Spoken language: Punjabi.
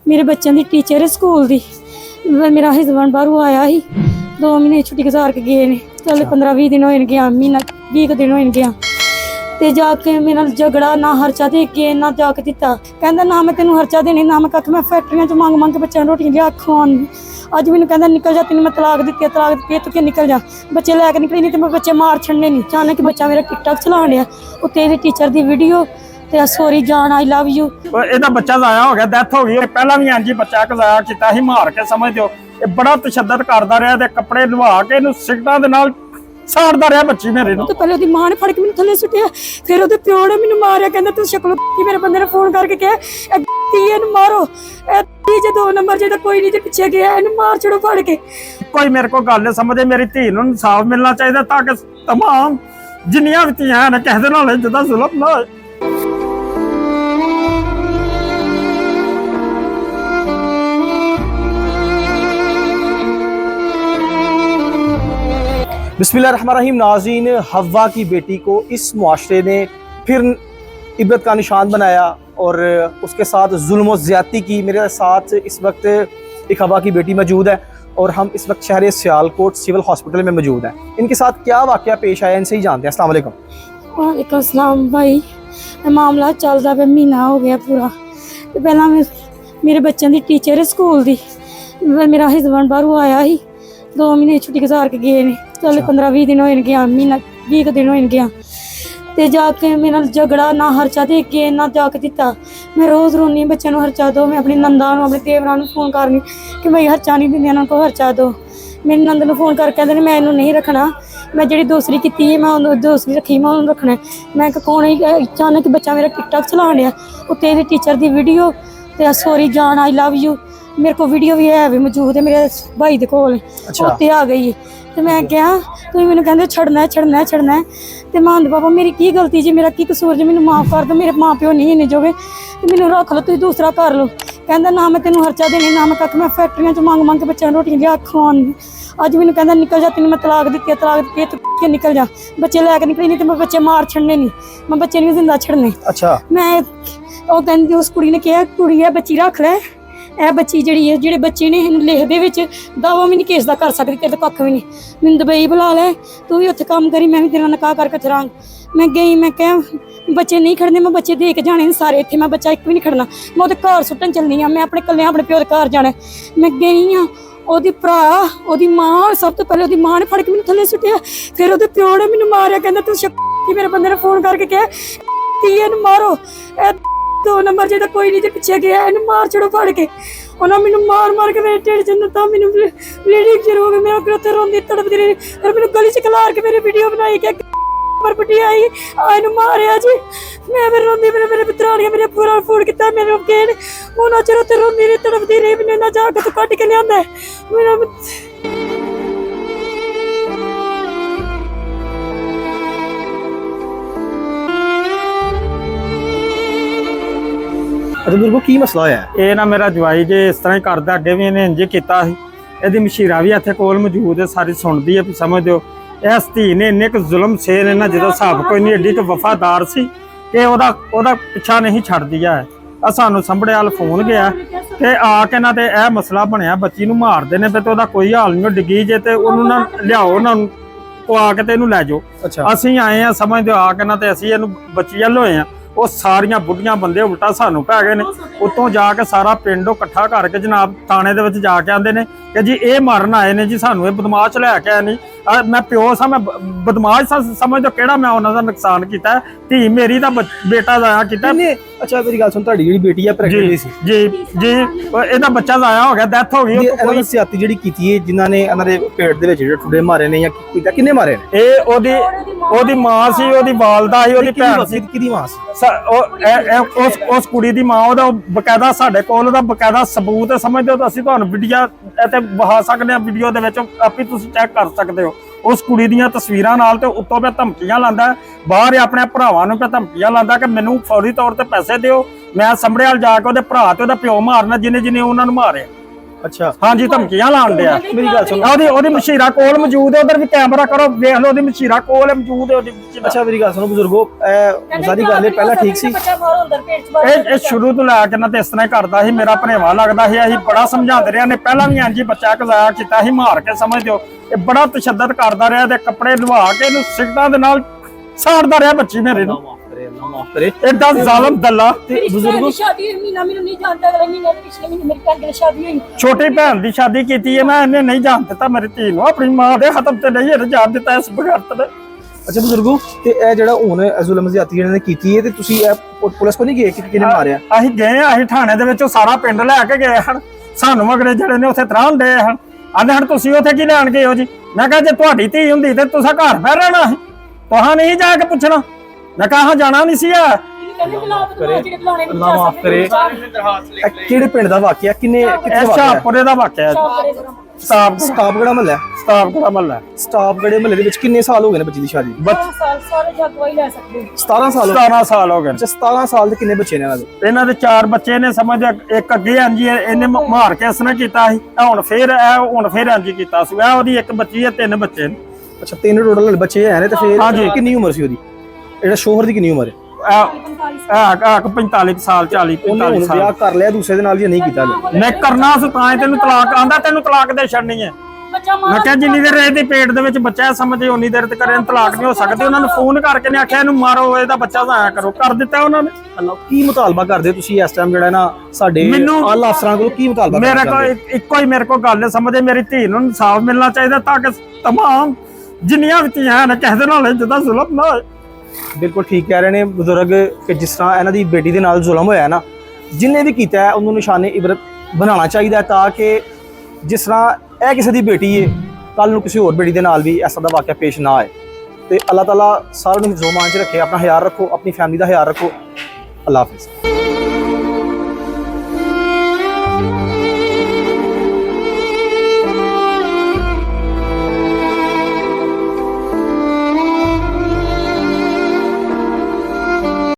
मेरे बच्चों की टीचर है स्कूल की। मेरा हसबैंड बाहरों आया ही 2 महीने छुट्टी गुजार के गए ने। चल 15-20 दिन होए गया, महीना 20 दिन होए गया ते जाके मेरे नाल झगड़ा ना हरचा दे के ना जाके दिता। कहंदा ना मैं तेनू हरचा देनी ना मैं कख मैं फैक्ट्रियां च मांग मांग के बच्चों रोटियां लिया खवान। अज मैनू कहंदा निकल जा, तेन मैं तलाक दी तू क्या निकल जा। बच्चे लैके निकली नहीं तो मैं बच्चे मार छड़ने नहीं। अचानक बच्चा मेरा टिकटॉक चलान दिया, उत्ते इहदी टीचर दी वीडियो ते सॉरी जान आई लव यू। ਇਹਦਾ ਬੱਚਾ ਜ਼ਾਇਆ ਹੋ ਗਿਆ, ਡੈਥ ਹੋ ਗਈ। ਪਹਿਲਾਂ ਵੀ ਹਾਂਜੀ ਬੱਚਾ ਇੱਕ ਜ਼ਾਇਆ ਕੀਤਾ ਸੀ ਮਾਰ ਕੇ, ਸਮਝ ਦਿਓ। ਇਹ ਬੜਾ ਤਸ਼ੱਦਦ ਕਰਦਾ ਰਿਹਾ ਤੇ ਕੱਪੜੇ ਲਵਾ ਕੇ ਇਹਨੂੰ ਸਿਗਟਾਂ ਦੇ ਨਾਲ ਸਾੜਦਾ ਰਿਹਾ ਬੱਚੀ ਮੇਰੇ ਨੂੰ। तो पहले ओदी मां ने फड़ के मैनू थल्ले सुटिया, फिर ओदे प्यो ने मैनू मारिया। कहंदा तू शक्ल मेरे बंदे ने फोन करके कहा इहनू मारो, जे 2 नंबर जेदा कोई नहीं जे पिछे गया इहनू मार छड़ो फड़ के। कोई मेरे को गल समझे, मेरी धी नूं इंसाफ मिलना चाहिए ताकि तमाम जिन्नियां भी धीआं ने किसे दे नाल जिद्दां जुल्म ना होए। बिस्मिल्लाहिर्रहमानिर्रहीम। नाज़रीन, हव्वा की बेटी को इस मुआशरे ने फिर इबरत का निशान बनाया और उसके साथ जुल्म व ज़्यादती की। मेरे साथ इस वक्त एक हव्वा की बेटी मौजूद है और हम इस वक्त शहर सियालकोट सिविल हॉस्पिटल में मौजूद हैं। इनके साथ क्या वाक़या पेश आया इनसे ही जानते हैं। अस्सलाम वालेकुम। वालेकुम अस्सलाम भाई। मामला चलता पे महीना हो गया पूरा। तो पहला मेरे बच्चों की टीचर है स्कूल की। मेरा हसबैंड बाहरों आया ही 2 महीने छुट्टी गुजार के गए ने। चल 15-20 दिन होए गया, महीना 20 दिन होए गया ते जाके मेरे नाल झगड़ा ना हरचा दे के ना जाके दिता। मैं रोज़ रोनी बच्चों को हरचा दो। मैं अपनी नंदा अपने देवरां फोन करनी कि भाई हरचा नहीं देंगे, इन्होंने को हरचा दो। मेरी नंद ने फोन करके कहते मैं इन्हू नहीं रखना, मैं जी दूसरी की है मैं दूसरी रखी मैं उन्होंने रखना। मैं कौन अचानक बच्चा मेरा टिकटॉक चलान दिया, उत्ते इहदी टीचर की वीडियो ते सॉरी जान आई लव यू। मेरे को वीडियो भी है भी मौजूद है मेरे भाई के कोल। उत्ते आ गई तो मैं क्या तुम मैंने कहते छड़ना छड़ना छड़ना तो मैं आंदे पापा मेरी की गलती जी, मेरा की कसूर जी, मैंने माफ़ कर दो, मेरे माँ प्यो नहीं इन्ने जोगे तो मैंने रख लो, तुम दूसरा कर लो। कहता ना मैं तेनू हरचा देनी ना मैं कख मैं फैक्ट्रियां च मांग मांग के बच्चों रोटियां लिया खवान। अज मैनू कहता निकल जा, तेन मैं तलाक दी तू क्या निकल जा। बच्चे लैके निकली नहीं तो मैं बच्चे मार छड़ने नहीं, मैं बच्चे नहीं जिंदा छड़ने। अच्छा मैं कहती उस कुड़ी ने कहा कुड़ी है बच्ची रख लै, ए बच्ची जी है जेडे बच्चे ने लिखते विच दावा भी नहीं केस का कर सकती, तेरे कख भी नहीं। मैंने दुबई बुला लै, तू भी उत्थे काम करी, मैं भी तेरा निकाह करके चलांग। मैं गई, मैं क्या बच्चे नहीं खड़ने, मैं बच्चे दे के जाने सारे इत्थे, मैं बच्चा एक भी नहीं खड़ना। मैं उहदे घर सुट्टन चलनी हाँ, मैं अपने कल्ले अपने प्यो दे घर जाना। मैं गई हाँ, ओदी भरा ओदी मां सब तो पहले ओदी मां ने फड़ के मैनू थल्ले सुटिया, फिर ओदे प्यो ने मैनू मारिया। कहंदा तू शक्ति मेरे बंदे ने फोन करके कहा इहनू मारो, 2 नंबर जेदा कोई नहीं जे पिछे गया इहनू मार छड़ो फड़ के। उन्होंने मैनू मार मार के मेरे ढिड च दिता, मैनू ब्लीडिंग शुरू हो गई। मैं उत्थे रोंदी तड़पदी रही, फिर मैनू गली च खलार के मेरी वीडियो बनाई कि बड़ी आई इहनू मारिया जी। मैं फिर रोंदी मेरे पुत्राणियां मेरे पूरा फोन किया मेरे गेन उन्होंने चिर उत्थे रोंदी रही तड़पदी रही। मैनू ना जाके तू कट के लिया मेरा अच्छा मेरे को की मसला है? ਇਹ ਨਾ ਮੇਰਾ ਜਵਾਈ ਜੇ ਇਸ ਤਰ੍ਹਾਂ ਹੀ ਕਰਦਾ, ਅੱਗੇ ਵੀ ਇਹਨੇ ਇੰਜ ਕੀਤਾ ਸੀ। ਇਹਦੀ ਮਸ਼ੀਰਾ ਵੀ ਇੱਥੇ ਕੋਲ ਮੌਜੂਦ ਹੈ, ਸਾਰੀ ਸੁਣਦੀ ਹੈ। ਸਮਝ ਦਿਓ ਇਸ ਧੀ ਨੇ ਇੰਨੇ ਕੁ ਜ਼ੁਲਮ ਸੇਲ ਇਹਨਾਂ ਜਦੋਂ ਹਿਸਾਬ ਕੋਈ ਨਹੀਂ, ਐਡੀ ਕੁ ਵਫਾਦਾਰ ਸੀ ਕਿ ਉਹਦਾ ਪਿੱਛਾ ਨਹੀਂ ਛੱਡਦੀ ਹੈ। ਆ ਸਾਨੂੰ ਸੰਭੜੇ ਵਾਲ ਫੋਨ ਗਿਆ ਤੇ ਆ ਕੇ ਨਾ ਤੇ ਇਹ ਮਸਲਾ ਬਣਿਆ, ਬੱਚੀ ਨੂੰ ਮਾਰਦੇ ਨੇ ਤੇ ਉਹਦਾ ਕੋਈ ਹਾਲ ਨਹੀਂ, ਉਹ ਡਿੱਗੀ ਜੇ ਤੇ ਉਹਨੂੰ ਨਾ ਲਿਆਓ ਨਾ ਉਹ ਆ ਕੇ ਤੇ ਇਹਨੂੰ ਲੈ ਜਾਓ। ਅਸੀਂ ਆਏ ਆ ਸਮਝ ਦਿਓ ਆ ਕੇ ਨਾ ਤੇ ਅਸੀਂ ਇਹਨੂੰ ਬੱਚੀ ਵੱਲ ਹੋਏ ਆ। ਉਹ ਸਾਰੀਆਂ ਬੁੱਢੀਆਂ ਬੰਦੇ ਉਲਟਾ ਸਾਨੂੰ ਪੈ ਗਏ ਨੇ। ਉੱਤੋਂ ਜਾ ਕੇ ਸਾਰਾ ਪਿੰਡ ਇਕੱਠਾ ਕਰਕੇ ਜਨਾਬ ਥਾਣੇ ਦੇ ਵਿੱਚ ਜਾ ਕੇ ਆਂਦੇ ਨੇ ਕਿ ਜੀ ਇਹ ਮਾਰਨ ਆਏ ਨੇ ਜੀ, ਸਾਨੂੰ ਇਹ ਬਦਮਾਸ਼ ਲੈ ਕੇ ਆਏ ਨਹੀਂ। ਮੈਂ ਪਿਓ ਸਾਂ, ਮੈਂ ਬਦਮਾਸ਼ ਸਾਂ, ਸਮਝ ਦੋ ਕਿਹੜਾ ਮੈਂ ਉਹਨਾਂ ਦਾ ਨੁਕਸਾਨ ਕੀਤਾ। ਧੀ ਮੇਰੀ ਦਾ ਬੇਟਾ ਜ਼ਾਇਆ ਕੀਤਾ। अच्छा मेरी गल सुन, ਤੁਹਾਡੀ ਜਿਹੜੀ ਬੇਟੀ ਹੈ ਪ੍ਰੈਗਨੈਂਟ ਸੀ ਜੀ ਇਹਦਾ ਬੱਚਾ ਜ਼ਾਇਆ ਹੋ ਗਿਆ, ਡੈਥ ਹੋ ਗਈ। ਇਹਨਾਂ ਨੇ ਸਿਆਤੀ ਜਿਹੜੀ ਕੀਤੀ ਹੈ ਜਿਨ੍ਹਾਂ ਨੇ ਇਹਨਾਂ ਦੇ ਪੇਟ ਦੇ ਵਿੱਚ ਜਿਹੜੇ ਠੁੱਡੇ ਮਾਰੇ ਨੇ ਜਾਂ ਕਿੰਨੇ ਮਾਰੇ ਨੇ? ਇਹ ਉਹਦੀ ਮਾਂ ਸੀ, ਉਹਦੀ ਵਾਲਦਾ ਸੀ, ਉਹਦੀ ਭੈਣ ਸੀ। ਕਿਹਦੀ ਮਾਂ ਸੀ? ਉਸ ਕੁੜੀ ਦੀ ਮਾਂ। ਉਹਦਾ ਬਕਾਇਦਾ ਸਾਡੇ ਕੋਲ ਉਹਦਾ ਬਕਾਇਦਾ ਸਬੂਤ ਹੈ, ਸਮਝਦੇ ਹੋ। ਅਸੀਂ ਤੁਹਾਨੂੰ ਵੀਡੀਓ ਤੇ ਵਹਾ ਸਕਦੇ ਹਾਂ, ਵੀਡੀਓ ਦੇ ਵਿੱਚ ਆਪੇ ਤੁਸੀਂ ਚੈੱਕ ਕਰ ਸਕਦੇ ਹੋ ਉਸ ਕੁੜੀ ਦੀਆਂ ਤਸਵੀਰਾਂ ਨਾਲ। ਤੇ ਉੱਤੋਂ ਮੈਂ ਧਮਕੀਆਂ ਲਾਂਦਾ ਬਾਹਰ, ਆਪਣੇ ਭਰਾਵਾਂ ਨੂੰ ਧਮਕੀਆਂ ਲਾਂਦਾ ਕਿ ਮੈਨੂੰ ਫੌਰੀ ਤੌਰ ਤੇ ਪੈਸੇ ਦਿਓ, ਮੈਂ ਸੰਭੜਿਆਲ ਜਾ ਕੇ ਉਹਦੇ ਭਰਾ ਤੇ ਉਹਦਾ ਪਿਓ ਮਾਰਨਾ ਜਿਹਨੇ ਉਹਨਾਂ ਨੂੰ ਮਾਰਿਆ। ਅੱਛਾ ਹਾਂਜੀ ਧਮਕੀਆਂ ਲਾਉਣ ਡਿਆ। ਮੇਰੀ ਗੱਲ ਸੁਣੋ। ਉਹਦੀ ਮਸ਼ੀਰਾ ਕੋਲ ਮੌਜੂਦ ਹੈ, ਉਧਰ ਵੀ ਕੈਮਰਾ ਕਰੋ ਵੇਖ ਲਓ, ਉਹਦੀ ਮਸ਼ੀਰਾ ਕੋਲ ਮੌਜੂਦ ਹੈ ਉਹਦੀ। ਅੱਛਾ ਮੇਰੀ ਗੱਲ ਸੁਣੋ ਬਜ਼ੁਰਗੋ, ਇਹ ਸਾਰੀ ਗੱਲ ਇਹ ਪਹਿਲਾਂ ਠੀਕ ਸੀ। ਇਹ ਸ਼ੁਰੂ ਤੋਂ ਲੈ ਕੇ ਨਾ ਤੇ ਇਸ ਤਰ੍ਹਾਂ ਹੀ ਕਰਦਾ ਸੀ, ਮੇਰਾ ਭਣੇਵਾ ਲੱਗਦਾ ਸੀ। ਅਸੀਂ ਬੜਾ ਸਮਝਾਉਂਦੇ ਰਹੇ ਨੇ, ਪਹਿਲਾਂ ਵੀ ਇੰਜ ਹੀ ਬੱਚਾ ਕਜ਼ਾਇਆ ਕੀਤਾ ਸੀ ਮਾਰ ਕੇ, ਸਮਝ ਦਿਓ। ਇਹ ਬੜਾ ਤਸ਼ੱਦਦ ਕਰਦਾ ਰਿਹਾ ਤੇ ਕੱਪੜੇ ਲਵਾ ਕੇ ਇਹਨੂੰ ਸਿਗਟਾਂ ਦੇ ਨਾਲ ਸਾੜਦਾ ਰਿਹਾ ਬੱਚੀ ਮੇਰੇ ਨੂੰ। ਏਡਾ ਜ਼ਾਲਮ ਦੱਲਾ। ਤੇ ਬਜ਼ੁਰਗੋ ਸ਼ਾਦੀ ਮਹੀਨਾ ਮੈਨੂੰ ਨਹੀਂ ਜਾਣਦਾ, ਅਗਲੇ ਮਹੀਨੇ ਪਿਛਲੇ ਮਹੀਨੇ ਮੇਰੀ ਭੈਣ ਦੀ ਸ਼ਾਦੀ ਹੋਈ। ਛੋਟੀ ਭੈਣ ਦੀ ਸ਼ਾਦੀ ਕੀਤੀ ਹੈ ਮੈਂ, ਇਹਨੇ ਨਹੀਂ ਜਾਣ ਦਿੱਤਾ ਮੇਰੀ ਧੀ ਨੂੰ, ਆਪਣੀ ਮਾਂ ਦੇ ਹੱਥ ਤੇ ਨਹੀਂ ਇਹਨੇ ਜਾਣ ਦਿੱਤਾ ਇਸ ਬਗਾਰਤ ਨੇ। ਅੱਛਾ ਬਜ਼ੁਰਗੋ, ਤੇ ਇਹ ਜਿਹੜਾ ਹੁਣ ਜ਼ੁਲਮ ਜ਼ਿਆਦਤੀ ਇਹਨਾਂ ਨੇ ਕੀਤੀ ਹੈ, ਤੇ ਤੁਸੀਂ ਇਹ ਪੁਲਿਸ ਕੋ ਨਹੀਂ ਗਏ ਕਿ ਕਿਹਨੇ ਮਾਰਿਆ? ਅਸੀਂ ਗਏ ਆ, ਅਸੀਂ ਥਾਣੇ ਦੇ ਵਿੱਚੋਂ ਸਾਰਾ ਪਿੰਡ ਲੈ ਕੇ ਗਏ ਹਨ। ਸਾਨੂੰ ਮਗਰੇ ਜਿਹੜੇ ਨੇ ਉੱਥੇ ਤਰਾਹ ਦੇ ਹਨ, ਆਂਦੇ ਹਨ ਤੁਸੀਂ ਉੱਥੇ ਕੀ ਲੈਣ ਗਏ ਹੋ ਜੀ? ਮੈਂ ਕਿਹਾ ਜੇ ਤੁਹਾਡੀ ਧੀ ਹੁੰਦੀ ਤੇ ਤੁਸੀਂ ਘਰ ਬਹਿ ਰਹਿਣਾ ਸੀ, ਤੁਹਾਂ ਨਹੀਂ ਜਾ ਕੇ ਪੁੱਛਣਾ। ਮੈਂ ਕਹਾ ਜਾਣਾ ਨਹੀਂ ਸੀ ਆ। ਅੱਲਾਹ ਮਾਫ ਕਰੇ। ਕਿਹੜੇ ਪਿੰਡ ਦਾ ਵਾਕਿਆ, ਕਿੱਥੇ ਵਾਕਿਆ? ਸ਼ਾਹਪੁਰੇ ਦਾ ਵਾਕਿਆ ਹੈ, ਸਟਾਪਗੜਾ ਮਹੱਲਾ। ਸਟਾਪਗੜਾ ਮਹੱਲਾ। ਸਟਾਪਗੜੇ ਮਹੱਲੇ ਦੇ ਵਿੱਚ ਕਿੰਨੇ ਸਾਲ ਹੋ ਗਏ ਨੇ ਬੱਚੀ ਦੀ ਸ਼ਾਦੀ? 17 ਸਾਲ 17 ਸਾਲ ਹੋ ਗਏ। ਅੱਛਾ 17 ਸਾਲ ਦੇ ਕਿੰਨੇ ਬੱਚੇ ਨੇ ਇਹਨਾਂ ਦੇ? ਇਹਨਾਂ ਦੇ 4 ਬੱਚੇ ਨੇ, ਸਮਝ ਇੱਕ ਅੱਗੇ ਹਾਂਜੀ ਇਹਨੇ ਮਾਰ ਕੇ ਇਸਨੇ ਕੀਤਾ ਸੀ, ਹੁਣ ਫੇਰ ਹਾਂਜੀ ਕੀਤਾ ਸੀ। ਉਹਦੀ ਇੱਕ ਬੱਚੀ ਹੈ, 3 ਬੱਚੇ ਨੇ। ਅੱਛਾ 3 ਟੋਟਲ ਬੱਚੇ ਹੈ ਨੇ, ਤੇ ਫਿਰ ਕਿੰਨੀ ਉਮਰ ਸੀ ਉਹਦੀ? ਜਿਹੜਾ ਸ਼ੋਹਰ ਦੀ ਕਿੰਨੀ ਉਮਰ ਹੈ? 45 ਸਾਲ 40 45 ਸਾਲ। ਵਿਆਹ ਕਰ ਲਿਆ ਦੂਸਰੇ ਦੇ ਨਾਲ ਜਾਂ ਨਹੀਂ ਕੀਤਾ? ਮੈਂ ਕਰਨਾ ਸੀ ਤਾਂ ਤੈਨੂੰ ਤਲਾਕ ਆਂਦਾ, ਤੈਨੂੰ ਤਲਾਕ ਦੇ ਛੱਡਣੀ ਹੈ। ਮੈਂ ਕਿਹਾ ਜਿੰਨੀ ਦੇਰ ਇਹਦੇ ਪੇਟ ਦੇ ਵਿੱਚ ਬੱਚਾ ਹੈ, ਸਮਝੇ ਉਨੀ ਦੇਰ ਤੱਕ ਇਹਨੂੰ ਤਲਾਕ ਨਹੀਂ ਹੋ ਸਕਦੀ। ਉਹਨਾਂ ਨੂੰ ਫੋਨ ਕਰਕੇ ਨੇ ਆਖਿਆ ਇਹਨੂੰ ਮਾਰੋ, ਇਹਦਾ ਬੱਚਾ ਜ਼ਾਇਆ ਕਰੋ, ਕਰ ਦਿੱਤਾ ਉਹਨਾਂ ਨੇ। ਅੱਲਾਹ, ਕੀ ਮੁਤਾਲਬਾ ਕਰਦੇ ਹੋ ਤੁਸੀਂ ਇਸ ਟਾਈਮ ਜਿਹੜਾ ਨਾ ਸਾਡੇ ਆਲਾ ਅਫਸਰਾਂ ਕੋਲ ਕੀ ਮੁਤਾਲਬਾ? ਮੇਰੇ ਕੋਲ ਇੱਕੋ ਹੀ ਮੇਰੇ ਕੋਲ ਗੱਲ ਸਮਝੇ, ਮੇਰੀ ਧੀ ਨੂੰ ਇਨਸਾਫ ਮਿਲਣਾ ਚਾਹੀਦਾ ਤਾਂ ਕਿ ਤਮਾਮ ਜਿੰਨੀਆਂ ਵੀ ਧੀਆਂ ਨੇ ਕਿਸੇ ਦੇ ਨਾਲ ਜਿੱਦਾਂ ਜ਼ੁਲਮ ਨਾ ਹੋਏ। ਬਿਲਕੁਲ ਠੀਕ ਕਹਿ ਰਹੇ ਨੇ ਬਜ਼ੁਰਗ ਕਿ ਜਿਸ ਤਰ੍ਹਾਂ ਇਹਨਾਂ ਦੀ ਬੇਟੀ ਦੇ ਨਾਲ ਜ਼ੁਲਮ ਹੋਇਆ ਨਾ, ਜਿੰਨੇ ਵੀ ਕੀਤਾ ਹੈ ਉਹਨੂੰ ਨਿਸ਼ਾਨੇ ਇਬਰਤ ਬਣਾਉਣਾ ਚਾਹੀਦਾ, ਤਾਂ ਕਿ ਜਿਸ ਤਰ੍ਹਾਂ ਇਹ ਕਿਸੇ ਦੀ ਬੇਟੀ ਹੈ, ਕੱਲ ਨੂੰ ਕਿਸੇ ਹੋਰ ਬੇਟੀ ਦੇ ਨਾਲ ਵੀ ਐਸਾ ਦਾ ਵਾਕਿਆ ਪੇਸ਼ ਨਾ ਆਏ। ਤੇ ਅੱਲਾਹ ਤਾਲਾ ਸਾਰਿਆਂ ਨੂੰ ਹਿਫਜ਼ੋ-ਮਾਨ 'ਚ ਰੱਖੇ। ਆਪਣਾ ਖਿਆਲ ਰੱਖੋ, ਆਪਣੀ ਫੈਮਿਲੀ ਦਾ ਖਿਆਲ ਰੱਖੋ। ਅੱਲਾਹ ਹਾਫਿਜ਼।